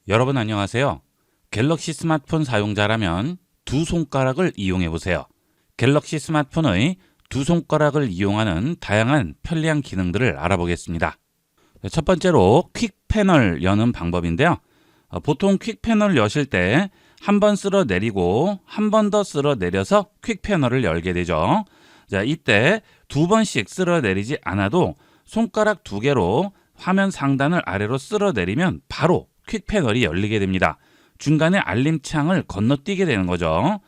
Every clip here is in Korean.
여러분 안녕하세요. 갤럭시 스마트폰 사용자라면 두 손가락을 이용해 보세요. 갤럭시 스마트폰의 두 손가락을 이용하는 다양한 편리한 기능들을 알아보겠습니다. 첫 번째로 퀵 패널 여는 방법인데요. 보통 퀵 패널을 여실 때 한 번 쓸어 내리고 한 번 더 쓸어 내려서 퀵 패널을 열게 되죠. 자, 이때 두 번씩 쓸어 내리지 않아도 손가락 두 개로 화면 상단을 아래로 쓸어 내리면 바로 퀵 패널이 열리게 됩니다. 중간에 알림창을 건너뛰게 되는 거죠.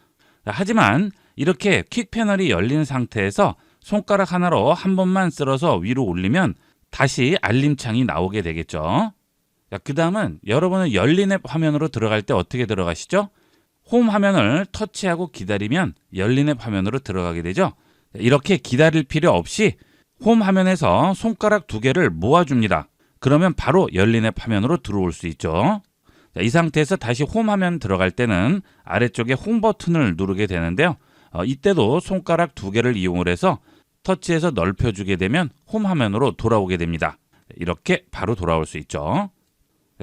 하지만 이렇게 퀵 패널이 열린 상태에서 손가락 하나로 한 번만 쓸어서 위로 올리면 다시 알림창이 나오게 되겠죠. 그 다음은 여러분은 열린 앱 화면으로 들어갈 때 어떻게 들어가시죠? 홈 화면을 터치하고 기다리면 열린 앱 화면으로 들어가게 되죠. 이렇게 기다릴 필요 없이 홈 화면에서 손가락 두 개를 모아줍니다. 그러면 바로 열린 앱 화면으로 들어올 수 있죠. 이 상태에서 다시 홈 화면 들어갈 때는 아래쪽에 홈 버튼을 누르게 되는데요. 이때도 손가락 두 개를 이용을 해서 터치해서 넓혀주게 되면 홈 화면으로 돌아오게 됩니다. 이렇게 바로 돌아올 수 있죠.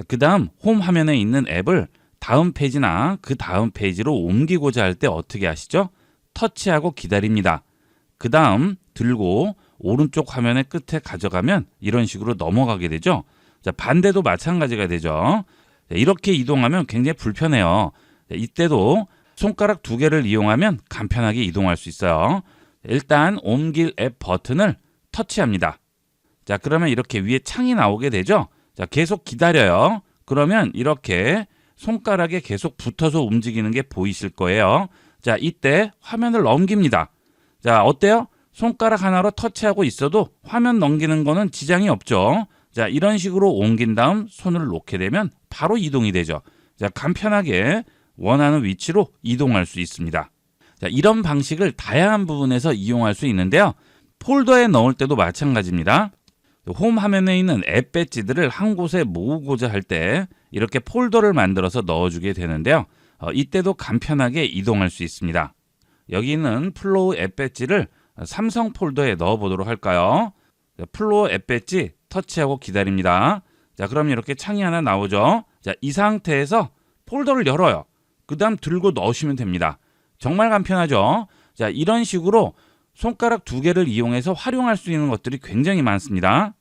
그 다음 홈 화면에 있는 앱을 다음 페이지나 그 다음 페이지로 옮기고자 할 때 어떻게 하시죠? 터치하고 기다립니다. 그 다음 들고 오른쪽 화면의 끝에 가져가면 이런 식으로 넘어가게 되죠. 자, 반대도 마찬가지가 되죠. 이렇게 이동하면 굉장히 불편해요. 이때도 손가락 두 개를 이용하면 간편하게 이동할 수 있어요. 일단 옮길 앱 버튼을 터치합니다. 자, 그러면 이렇게 위에 창이 나오게 되죠. 자, 계속 기다려요. 그러면 이렇게 손가락에 계속 붙어서 움직이는 게 보이실 거예요. 자, 이때 화면을 넘깁니다. 자, 어때요? 손가락 하나로 터치하고 있어도 화면 넘기는 거는 지장이 없죠. 자, 이런 식으로 옮긴 다음 손을 놓게 되면 바로 이동이 되죠. 자, 간편하게 원하는 위치로 이동할 수 있습니다. 자, 이런 방식을 다양한 부분에서 이용할 수 있는데요. 폴더에 넣을 때도 마찬가지입니다. 홈 화면에 있는 앱 배지들을 한 곳에 모으고자 할 때 이렇게 폴더를 만들어서 넣어주게 되는데요. 이때도 간편하게 이동할 수 있습니다. 여기 있는 플로우 앱 배지를 삼성 폴더에 넣어보도록 할까요? 플로우 앱 배지 터치하고 기다립니다. 자, 그럼 이렇게 창이 하나 나오죠. 자, 이 상태에서 폴더를 열어요. 그 다음 들고 넣으시면 됩니다. 정말 간편하죠? 자, 이런 식으로 손가락 두 개를 이용해서 활용할 수 있는 것들이 굉장히 많습니다.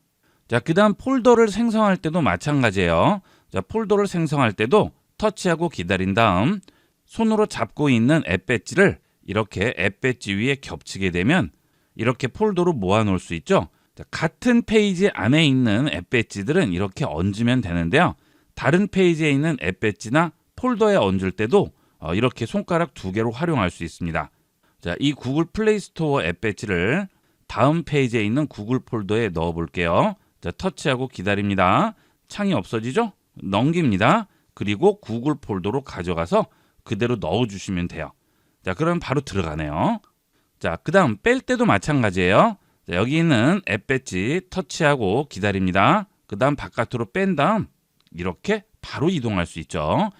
자, 그 다음 폴더를 생성할 때도 마찬가지예요. 자, 폴더를 생성할 때도 터치하고 기다린 다음 손으로 잡고 있는 앱 배지를 이렇게 앱 배지 위에 겹치게 되면 이렇게 폴더로 모아 놓을 수 있죠. 자, 같은 페이지 안에 있는 앱 배지들은 이렇게 얹으면 되는데요. 다른 페이지에 있는 앱 배지나 폴더에 얹을 때도 이렇게 손가락 두 개로 활용할 수 있습니다. 자, 이 구글 플레이 스토어 앱 배지를 다음 페이지에 있는 구글 폴더에 넣어 볼게요. 자, 터치하고 기다립니다. 창이 없어지죠? 넘깁니다. 그리고 구글 폴더로 가져가서 그대로 넣어 주시면 돼요. 자, 그럼 바로 들어가네요. 자, 그 다음 뺄 때도 마찬가지예요. 자, 여기 있는 앱 배지 터치하고 기다립니다. 그 다음 바깥으로 뺀 다음 이렇게 바로 이동할 수 있죠.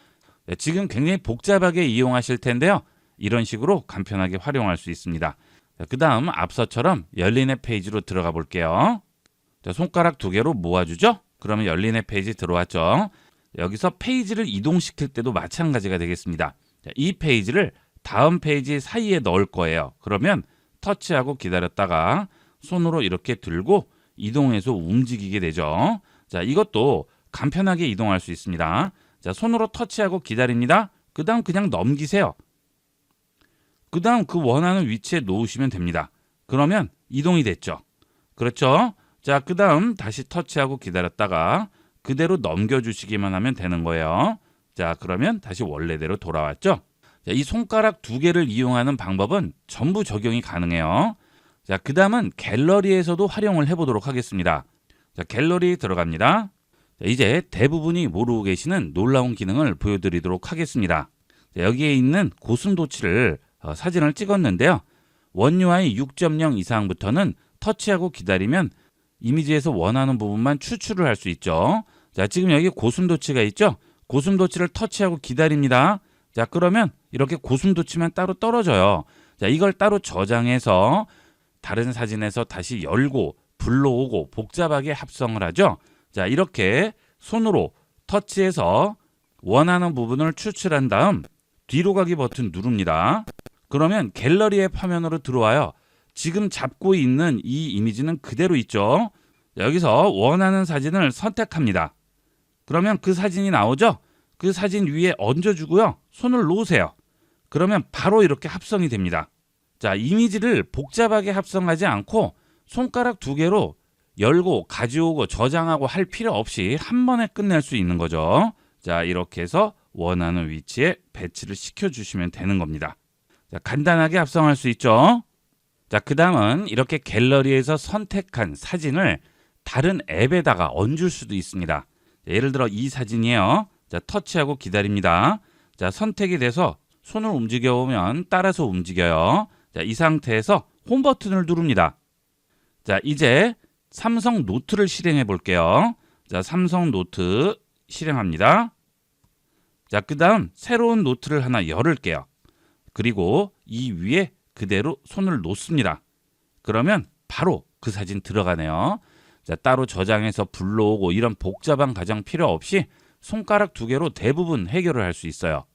자, 지금 굉장히 복잡하게 이용하실 텐데요. 이런 식으로 간편하게 활용할 수 있습니다. 그 다음 앞서처럼 열린 앱 페이지로 들어가 볼게요. 자, 손가락 두 개로 모아주죠. 그러면 열린 앱 페이지 들어왔죠. 여기서 페이지를 이동시킬 때도 마찬가지가 되겠습니다. 자, 이 페이지를 다음 페이지 사이에 넣을 거예요. 그러면 터치하고 기다렸다가 손으로 이렇게 들고 이동해서 움직이게 되죠. 자, 이것도 간편하게 이동할 수 있습니다. 자, 손으로 터치하고 기다립니다. 그 다음 그냥 넘기세요. 그 다음 그 원하는 위치에 놓으시면 됩니다. 그러면 이동이 됐죠. 그렇죠? 자, 그 다음 다시 터치하고 기다렸다가 그대로 넘겨주시기만 하면 되는 거예요. 자, 그러면 다시 원래대로 돌아왔죠. 자, 이 손가락 두 개를 이용하는 방법은 전부 적용이 가능해요. 자, 그 다음은 갤러리에서도 활용을 해보도록 하겠습니다. 자, 갤러리 들어갑니다. 자, 이제 대부분이 모르고 계시는 놀라운 기능을 보여드리도록 하겠습니다. 자, 여기에 있는 고슴도치를 사진을 찍었는데요. 원 UI 6.0 이상부터는 터치하고 기다리면 이미지에서 원하는 부분만 추출을 할 수 있죠. 자, 지금 여기 고슴도치가 있죠. 고슴도치를 터치하고 기다립니다. 자, 그러면 이렇게 고슴도치만 따로 떨어져요. 자, 이걸 따로 저장해서 다른 사진에서 다시 열고 불러오고 복잡하게 합성을 하죠. 자, 이렇게 손으로 터치해서 원하는 부분을 추출한 다음 뒤로 가기 버튼 누릅니다. 그러면 갤러리 앱 화면으로 들어와요. 지금 잡고 있는 이 이미지는 그대로 있죠. 여기서 원하는 사진을 선택합니다. 그러면 그 사진이 나오죠? 그 사진 위에 얹어주고요. 손을 놓으세요. 그러면 바로 이렇게 합성이 됩니다. 자, 이미지를 복잡하게 합성하지 않고 손가락 2개로 열고 가져오고 저장하고 할 필요 없이 한 번에 끝낼 수 있는 거죠. 자, 이렇게 해서 원하는 위치에 배치를 시켜주시면 되는 겁니다. 자, 간단하게 합성할 수 있죠. 자, 그 다음은 이렇게 갤러리에서 선택한 사진을 다른 앱에다가 얹을 수도 있습니다. 자, 예를 들어 이 사진이에요. 자, 터치하고 기다립니다. 자, 선택이 돼서 손을 움직여 보면 따라서 움직여요. 자, 이 상태에서 홈 버튼을 누릅니다. 자, 이제 삼성 노트를 실행해 볼게요. 자, 삼성 노트 실행합니다. 자, 그 다음 새로운 노트를 하나 열을게요. 그리고 이 위에 그대로 손을 놓습니다. 그러면 바로 그 사진 들어가네요. 자, 따로 저장해서 불러오고 이런 복잡한 과정 필요 없이 손가락 2개로 대부분 해결을 할 수 있어요.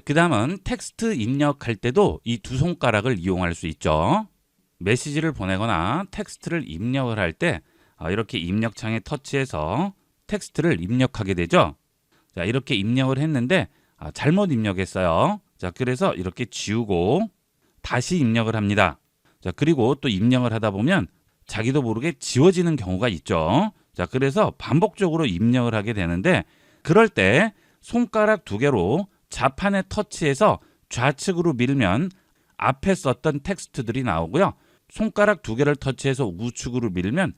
그 다음은 텍스트 입력할 때도 이 2 손가락을 이용할 수 있죠. 메시지를 보내거나 텍스트를 입력을 할 때 이렇게 입력창에 터치해서 텍스트를 입력하게 되죠. 자, 이렇게 입력을 했는데 잘못 입력했어요. 자, 그래서 이렇게 지우고 다시 입력을 합니다. 자, 그리고 또 입력을 하다 보면 자기도 모르게 지워지는 경우가 있죠. 자, 그래서 반복적으로 입력을 하게 되는데 그럴 때 손가락 2개로 자판에 터치해서 좌측으로 밀면 앞에 썼던 텍스트들이 나오고요. 손가락 2개를 터치해서 우측으로 밀면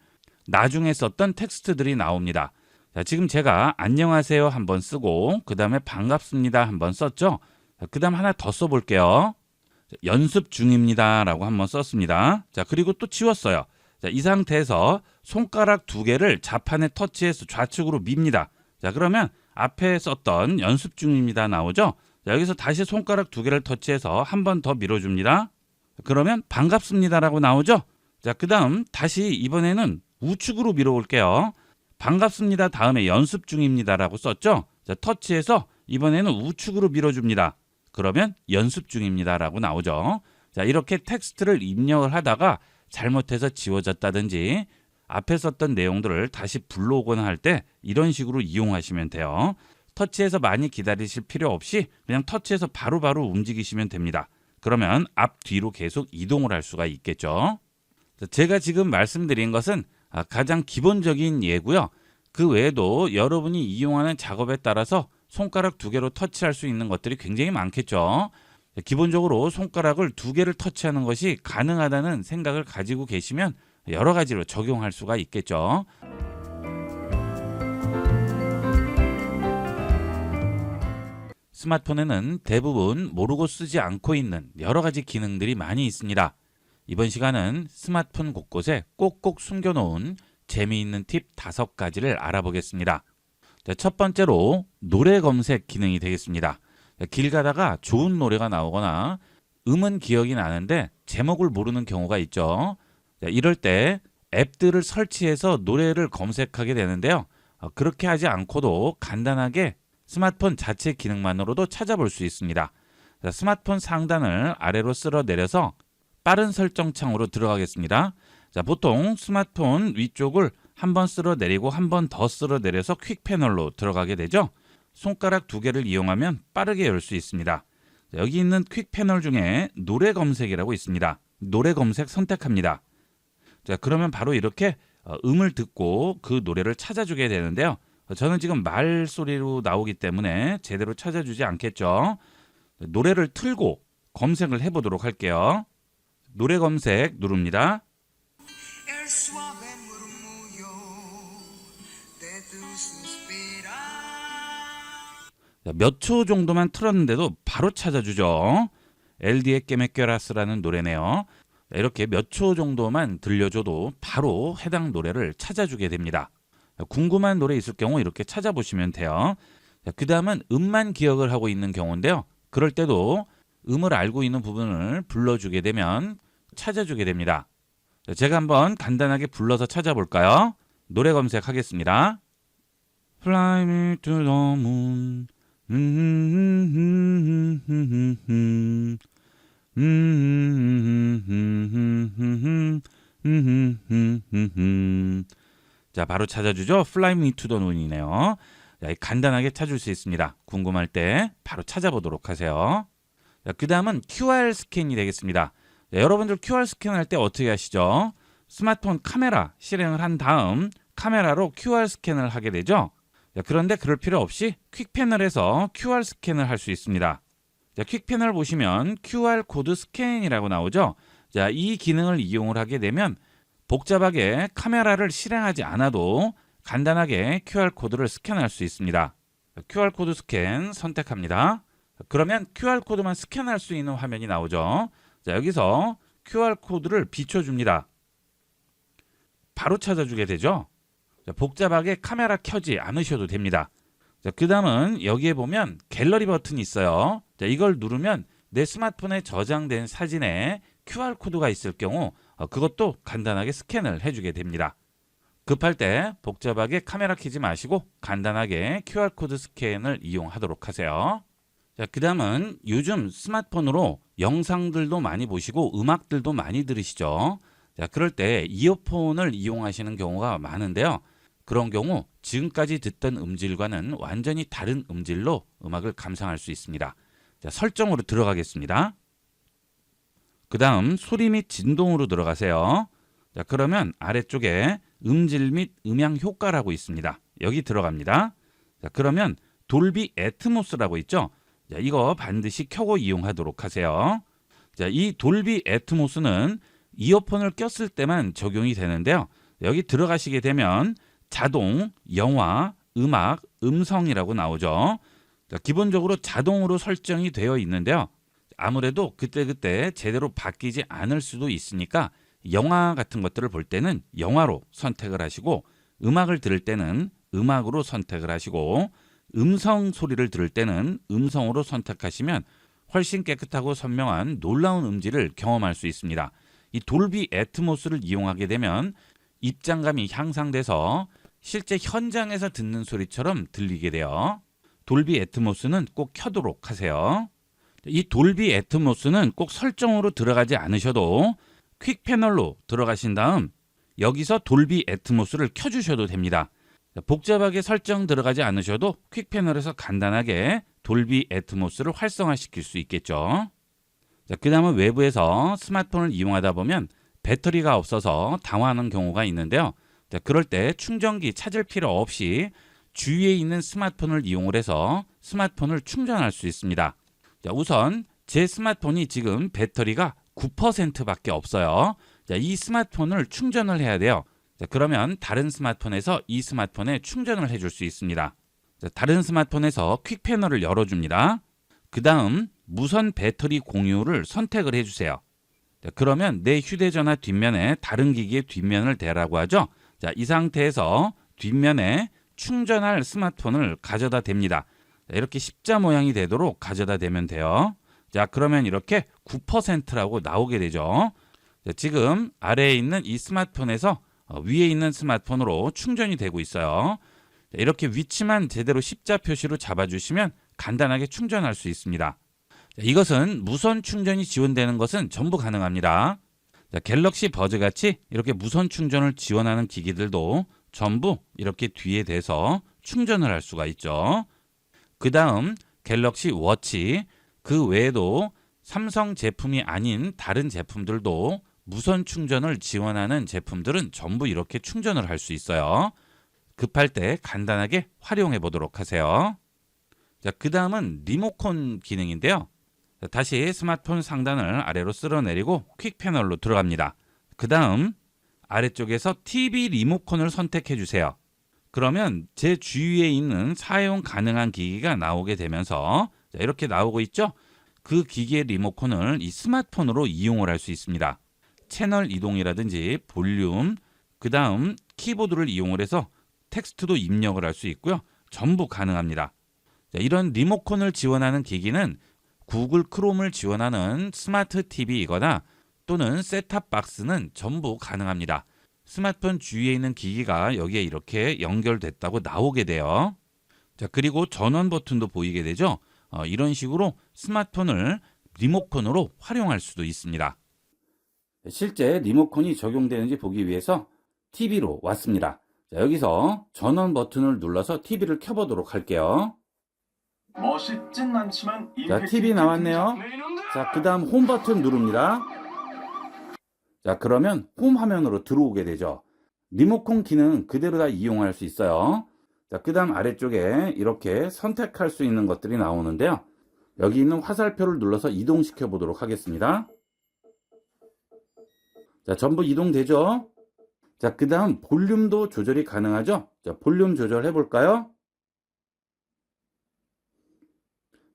나중에 썼던 텍스트들이 나옵니다. 자, 지금 제가 안녕하세요 한번 쓰고 그 다음에 반갑습니다 한번 썼죠. 그 다음 하나 더 써볼게요. 연습 중입니다 라고 한번 썼습니다. 자, 그리고 또 지웠어요. 자, 이 상태에서 손가락 2개를 자판에 터치해서 좌측으로 밉니다. 자, 그러면 앞에 썼던 연습 중입니다 나오죠. 자, 여기서 다시 손가락 2개를 터치해서 한 번 더 밀어줍니다. 그러면 반갑습니다 라고 나오죠. 자, 그 다음 다시 이번에는 우측으로 밀어올게요. 반갑습니다 다음에 연습 중입니다 라고 썼죠. 자, 터치해서 이번에는 우측으로 밀어줍니다. 그러면 연습 중입니다 라고 나오죠. 자, 이렇게 텍스트를 입력을 하다가 잘못해서 지워졌다든지 앞에 썼던 내용들을 다시 불러오거나 할 때 이런 식으로 이용하시면 돼요. 터치해서 많이 기다리실 필요 없이 그냥 터치해서 바로바로 움직이시면 됩니다. 그러면 앞뒤로 계속 이동을 할 수가 있겠죠. 제가 지금 말씀드린 것은 가장 기본적인 예고요. 그 외에도 여러분이 이용하는 작업에 따라서 손가락 2개로 터치할 수 있는 것들이 굉장히 많겠죠. 기본적으로 손가락을 2개를 터치하는 것이 가능하다는 생각을 가지고 계시면 여러 가지로 적용할 수가 있겠죠. 스마트폰에는 대부분 모르고 쓰지 않고 있는 여러 가지 기능들이 많이 있습니다. 이번 시간은 스마트폰 곳곳에 꼭꼭 숨겨놓은 재미있는 팁 5가지를 알아보겠습니다. 자, 첫 번째로 노래 검색 기능이 되겠습니다. 길 가다가 좋은 노래가 나오거나 음은 기억이 나는데 제목을 모르는 경우가 있죠. 자, 이럴 때 앱들을 설치해서 노래를 검색하게 되는데요. 그렇게 하지 않고도 간단하게 스마트폰 자체 기능만으로도 찾아볼 수 있습니다. 자, 스마트폰 상단을 아래로 쓸어 내려서 빠른 설정 창으로 들어가겠습니다. 자, 보통 스마트폰 위쪽을 한 번 쓸어 내리고 한 번 더 쓸어 내려서 퀵 패널로 들어가게 되죠. 손가락 2개를 이용하면 빠르게 열 수 있습니다. 자, 여기 있는 퀵 패널 중에 노래 검색이라고 있습니다. 노래 검색 선택합니다. 자, 그러면 바로 이렇게 음을 듣고 그 노래를 찾아주게 되는데요. 저는 지금 말소리로 나오기 때문에 제대로 찾아주지 않겠죠. 노래를 틀고 검색을 해보도록 할게요. 노래 검색 누릅니다. 몇 초 정도만 틀었는데도 바로 찾아주죠. LD의 깨메껴라스라는 노래네요. 이렇게 몇 초 정도만 들려줘도 바로 해당 노래를 찾아주게 됩니다. 궁금한 노래 있을 경우 이렇게 찾아보시면 돼요. 그 다음은 음만 기억을 하고 있는 경우인데요. 그럴 때도 음을 알고 있는 부분을 불러주게 되면 찾아주게 됩니다. 제가 한번 간단하게 불러서 찾아볼까요? 노래 검색하겠습니다. Fly me to the moon, 자, 바로 찾아주죠. Fly Me to the Moon이네요. 자, 간단하게 찾을 수 있습니다. 궁금할 때 바로 찾아보도록 하세요. 자, 그 다음은 QR 스캔이 되겠습니다. 자, 여러분들 QR 스캔할 때 어떻게 하시죠? 스마트폰 카메라 실행을 한 다음 카메라로 QR 스캔을 하게 되죠. 자, 그런데 그럴 필요 없이 퀵 패널에서 QR 스캔을 할 수 있습니다. 자, 퀵 패널 보시면 QR 코드 스캔이라고 나오죠. 자, 이 기능을 이용을 하게 되면 복잡하게 카메라를 실행하지 않아도 간단하게 QR 코드를 스캔할 수 있습니다. QR 코드 스캔 선택합니다. 그러면 QR 코드만 스캔할 수 있는 화면이 나오죠. 자, 여기서 QR 코드를 비춰줍니다. 바로 찾아주게 되죠. 자, 복잡하게 카메라 켜지 않으셔도 됩니다. 자, 그 다음은 여기에 보면 갤러리 버튼이 있어요. 자, 이걸 누르면 내 스마트폰에 저장된 사진에 QR 코드가 있을 경우 그것도 간단하게 스캔을 해주게 됩니다. 급할 때 복잡하게 카메라 켜지 마시고 간단하게 QR 코드 스캔을 이용하도록 하세요. 자, 그 다음은 요즘 스마트폰으로 영상들도 많이 보시고 음악들도 많이 들으시죠. 자, 그럴 때 이어폰을 이용하시는 경우가 많은데요. 그런 경우 지금까지 듣던 음질과는 완전히 다른 음질로 음악을 감상할 수 있습니다. 자, 설정으로 들어가겠습니다. 그 다음 소리 및 진동으로 들어가세요. 자, 그러면 아래쪽에 음질 및 음향 효과라고 있습니다. 여기 들어갑니다. 자, 그러면 돌비 애트모스라고 있죠. 자, 이거 반드시 켜고 이용하도록 하세요. 자, 이 돌비 애트모스는 이어폰을 꼈을 때만 적용이 되는데요. 여기 들어가시게 되면 자동, 영화, 음악, 음성이라고 나오죠. 자, 기본적으로 자동으로 설정이 되어 있는데요. 아무래도 그때그때 제대로 바뀌지 않을 수도 있으니까 영화 같은 것들을 볼 때는 영화로 선택을 하시고 음악을 들을 때는 음악으로 선택을 하시고 음성 소리를 들을 때는 음성으로 선택하시면 훨씬 깨끗하고 선명한 놀라운 음질을 경험할 수 있습니다. 이 돌비 애트모스를 이용하게 되면 입장감이 향상돼서 실제 현장에서 듣는 소리처럼 들리게 돼요. 돌비 애트모스는 꼭 켜도록 하세요. 이 돌비 애트모스는 꼭 설정으로 들어가지 않으셔도 퀵 패널로 들어가신 다음 여기서 돌비 애트모스를 켜주셔도 됩니다. 복잡하게 설정 들어가지 않으셔도 퀵 패널에서 간단하게 돌비 애트모스를 활성화시킬 수 있겠죠. 자, 그 다음은 외부에서 스마트폰을 이용하다 보면 배터리가 없어서 당황하는 경우가 있는데요. 자, 그럴 때 충전기 찾을 필요 없이 주위에 있는 스마트폰을 이용을 해서 스마트폰을 충전할 수 있습니다. 자, 우선 제 스마트폰이 지금 배터리가 9%밖에 없어요. 자, 이 스마트폰을 충전을 해야 돼요. 자, 그러면 다른 스마트폰에서 이 스마트폰에 충전을 해줄 수 있습니다. 자, 다른 스마트폰에서 퀵 패널을 열어줍니다. 그 다음 무선 배터리 공유를 선택을 해주세요. 자, 그러면 내 휴대전화 뒷면에 다른 기기의 뒷면을 대라고 하죠. 자, 이 상태에서 뒷면에 충전할 스마트폰을 가져다 댑니다. 자, 이렇게 십자 모양이 되도록 가져다 대면 돼요. 자, 그러면 이렇게 9%라고 나오게 되죠. 자, 지금 아래에 있는 이 스마트폰에서 위에 있는 스마트폰으로 충전이 되고 있어요. 자, 이렇게 위치만 제대로 십자 표시로 잡아주시면 간단하게 충전할 수 있습니다. 자, 이것은 무선 충전이 지원되는 것은 전부 가능합니다. 자, 갤럭시 버즈 같이 이렇게 무선 충전을 지원하는 기기들도 전부 이렇게 뒤에 대서 충전을 할 수가 있죠. 그 다음 갤럭시 워치, 그 외에도 삼성 제품이 아닌 다른 제품들도 무선 충전을 지원하는 제품들은 전부 이렇게 충전을 할 수 있어요. 급할 때 간단하게 활용해 보도록 하세요. 자, 그 다음은 리모컨 기능인데요. 자, 다시 스마트폰 상단을 아래로 쓸어내리고 퀵 패널로 들어갑니다. 그 다음 아래쪽에서 TV 리모컨을 선택해 주세요. 그러면 제 주위에 있는 사용 가능한 기기가 나오게 되면서 자, 이렇게 나오고 있죠? 그 기기의 리모컨을 이 스마트폰으로 이용을 할 수 있습니다. 채널 이동이라든지 볼륨, 그 다음 키보드를 이용을 해서 텍스트도 입력을 할 수 있고요. 전부 가능합니다. 자, 이런 리모컨을 지원하는 기기는 구글 크롬을 지원하는 스마트 TV이거나 또는 셋탑박스는 전부 가능합니다. 스마트폰 주위에 있는 기기가 여기에 이렇게 연결됐다고 나오게 돼요. 자, 그리고 전원 버튼도 보이게 되죠. 이런 식으로 스마트폰을 리모컨으로 활용할 수도 있습니다. 실제 리모컨이 적용되는지 보기 위해서 TV로 왔습니다. 자, 여기서 전원 버튼을 눌러서 TV를 켜보도록 할게요. 멋있진 않지만 자, TV 나왔네요. 자, 그 다음 홈 버튼 누릅니다. 자, 그러면 홈 화면으로 들어오게 되죠. 리모컨 기능 그대로 다 이용할 수 있어요. 자, 그 다음 아래쪽에 이렇게 선택할 수 있는 것들이 나오는데요. 여기 있는 화살표를 눌러서 이동시켜 보도록 하겠습니다. 자, 전부 이동되죠? 자, 그 다음 볼륨도 조절이 가능하죠? 자, 볼륨 조절해 볼까요?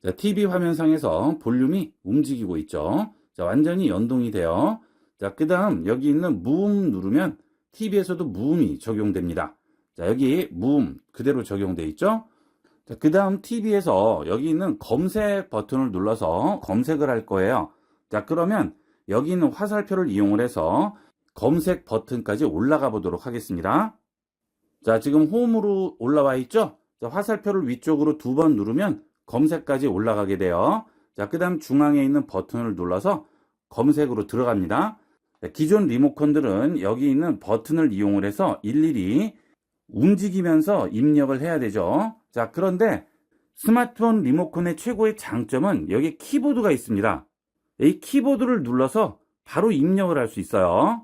자, TV 화면상에서 볼륨이 움직이고 있죠? 자, 완전히 연동이 돼요. 자, 그 다음 여기 있는 무음 누르면 TV에서도 무음이 적용됩니다. 자, 여기 무음 그대로 적용돼 있죠? 자, 그 다음 TV에서 여기 있는 검색 버튼을 눌러서 검색을 할 거예요. 자, 그러면 여기 있는 화살표를 이용을 해서 검색 버튼까지 올라가 보도록 하겠습니다. 자, 지금 홈으로 올라와 있죠? 자, 화살표를 위쪽으로 2번 누르면 검색까지 올라가게 돼요. 자, 그 다음 중앙에 있는 버튼을 눌러서 검색으로 들어갑니다. 자, 기존 리모컨들은 여기 있는 버튼을 이용을 해서 일일이 움직이면서 입력을 해야 되죠. 자, 그런데 스마트폰 리모컨의 최고의 장점은 여기 키보드가 있습니다. 이 키보드를 눌러서 바로 입력을 할 수 있어요.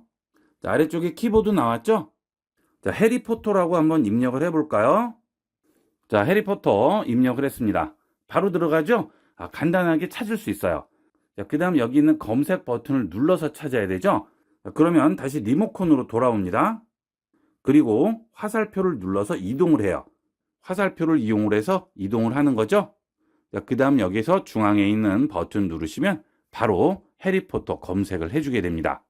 자, 아래쪽에 키보드 나왔죠? 자, 해리포터라고 한번 입력을 해볼까요? 자, 해리포터 입력을 했습니다. 바로 들어가죠? 간단하게 찾을 수 있어요. 자, 그 다음 여기 있는 검색 버튼을 눌러서 찾아야 되죠? 자, 그러면 다시 리모컨으로 돌아옵니다. 그리고 화살표를 눌러서 이동을 해요. 화살표를 이용을 해서 이동을 하는 거죠? 자, 그 다음 여기서 중앙에 있는 버튼 누르시면 바로 해리포터 검색을 해주게 됩니다.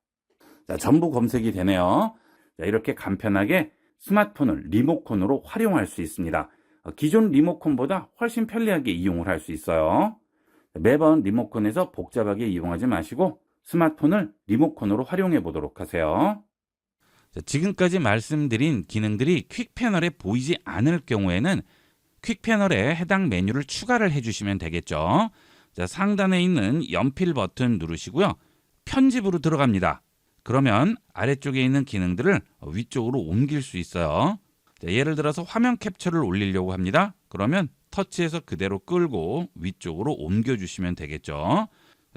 자, 전부 검색이 되네요. 자, 이렇게 간편하게 스마트폰을 리모컨으로 활용할 수 있습니다. 기존 리모컨보다 훨씬 편리하게 이용을 할 수 있어요. 매번 리모컨에서 복잡하게 이용하지 마시고 스마트폰을 리모컨으로 활용해 보도록 하세요. 자, 지금까지 말씀드린 기능들이 퀵 패널에 보이지 않을 경우에는 퀵 패널에 해당 메뉴를 추가를 해주시면 되겠죠. 자, 상단에 있는 연필 버튼 누르시고요. 편집으로 들어갑니다. 그러면 아래쪽에 있는 기능들을 위쪽으로 옮길 수 있어요. 자, 예를 들어서 화면 캡처를 올리려고 합니다. 그러면 터치해서 그대로 끌고 위쪽으로 옮겨주시면 되겠죠.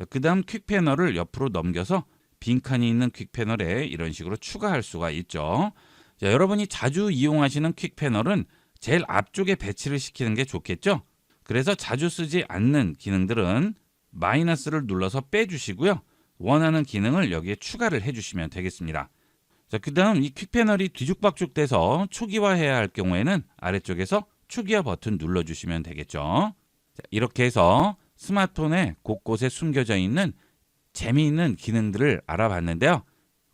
그 다음 퀵 패널을 옆으로 넘겨서 빈칸이 있는 퀵 패널에 이런 식으로 추가할 수가 있죠. 자, 여러분이 자주 이용하시는 퀵 패널은 제일 앞쪽에 배치를 시키는 게 좋겠죠. 그래서 자주 쓰지 않는 기능들은 마이너스를 눌러서 빼주시고요. 원하는 기능을 여기에 추가를 해주시면 되겠습니다. 자, 그 다음 이 퀵 패널이 뒤죽박죽 돼서 초기화해야 할 경우에는 아래쪽에서 초기화 버튼 눌러주시면 되겠죠. 자, 이렇게 해서 스마트폰에 곳곳에 숨겨져 있는 재미있는 기능들을 알아봤는데요.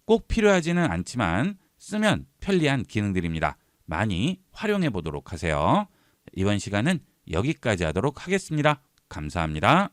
꼭 필요하지는 않지만 쓰면 편리한 기능들입니다. 많이 활용해 보도록 하세요. 이번 시간은 여기까지 하도록 하겠습니다. 감사합니다.